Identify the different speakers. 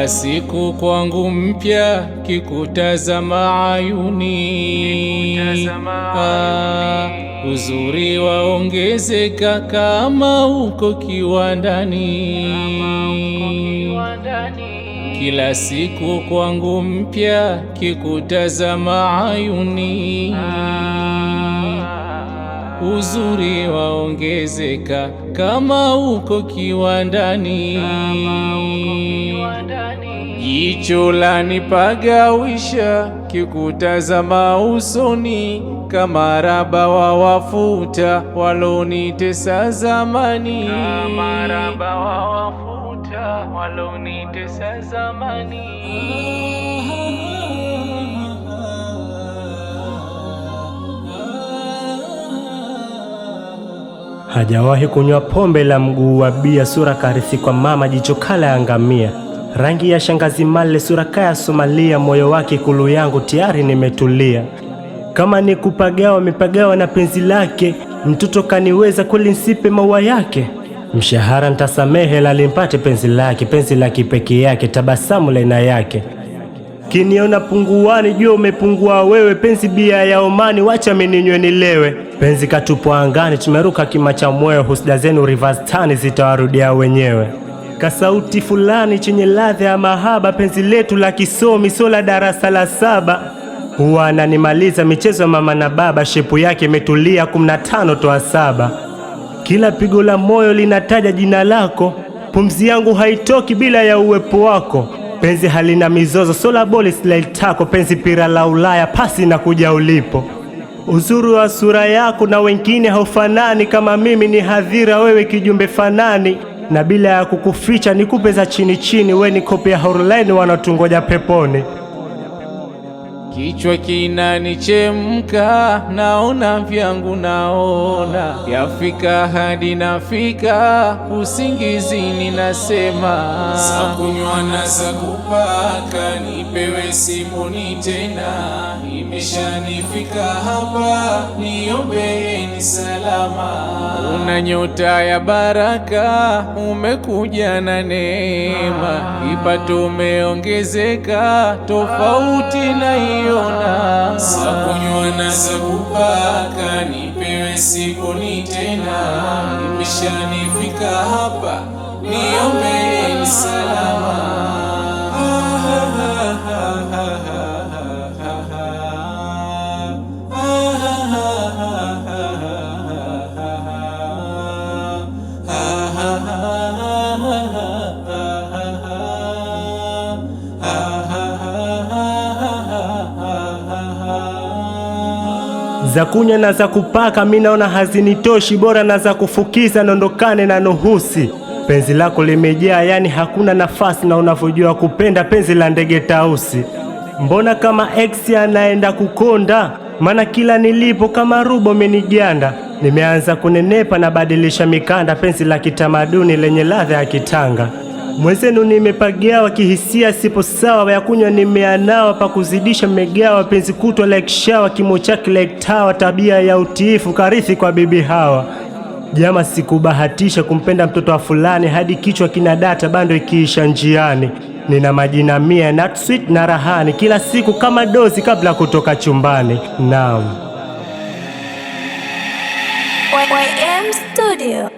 Speaker 1: Kila siku kwangu mpya kikutazama ayuni, uzuri waongezeka kama uko kiwandani. Kila siku kwangu mpya kikutazama ayuni, uzuri waongezeka kama uko kiwandani. Jicho lanipagawisha kikutazama usoni, kama raba wa wafuta walonitesa zamani, kama raba wa wafuta walonitesa zamani.
Speaker 2: Hajawahi kunywa pombe la mguu wa bia, sura karithi kwa mama, jicho kala ya ngamia, rangi ya shangazi male, sura kaya Somalia, moyo wake kulu yangu tayari nimetulia. Kama ni kupagawa mipagawa na penzi lake, mtoto kaniweza kweli nsipe maua yake. Mshahara ntasamehe lalimpate penzi la kipekee yake, tabasamu lena yake. Kiniona punguani jua umepungua wewe, penzi bia ya Omani wacha mininywe nilewe. Penzi katupwa angani tumeruka kimacha mwewe, husda zenu reverse tani zitawarudia wenyewe. Kasauti fulani chenye ladha ya mahaba, penzi letu la kisomi sola darasa la 7. Huwa ananimaliza michezo ya mama na baba, shepu yake imetulia 15 toa 7. Kila pigo la moyo linataja jina lako, pumzi yangu haitoki bila ya uwepo wako. Penzi halina mizozo sola boli slide tako, penzi pira la Ulaya pasi na kuja ulipo. Uzuri wa sura yako na wengine haufanani, kama mimi ni hadhira wewe kijumbe fanani. Na bila ya kukuficha nikupe za chini chini, we ni kopi ya Hurulaini wanatungoja peponi.
Speaker 1: Kichwa kinanichemka, naona vyangu naona, yafika hadi nafika, usingizini nasema. Sakunywa na sakupaka, nipewe simoni tena, imeshanifika hapa, niombeeni salama. Una nyota ya baraka, umekuja na neema, kipato umeongezeka, tofauti na iona. Sakunywa na sakupaka, nipewe siponi tena, imeshanifika hapa, niombeeni salama.
Speaker 2: Za kunywa na za kupaka mimi naona hazinitoshi, bora na za kufukiza nondokane na nuhusi. Penzi lako limejaa yani hakuna nafasi, na unavyojua kupenda penzi la ndege tausi. Mbona kama ex anaenda kukonda, maana kila nilipo kama rubo meniganda. Nimeanza kunenepa na badilisha mikanda, penzi la kitamaduni lenye ladha ya kitanga. Mwenzenu nimepageawa kihisia, sipo sawa, ya kunywa nimeanawa, pa kuzidisha megawa. Penzi kutwa like shower, kimo chake like tower, tabia ya utiifu karithi kwa bibi Hawa. Jama sikubahatisha kumpenda mtoto wa fulani, hadi kichwa kina data bando ikiisha njiani. Nina majina 100 nut sweet na rahani, kila siku kama dozi kabla kutoka chumbani. Naam.
Speaker 3: YM Studio.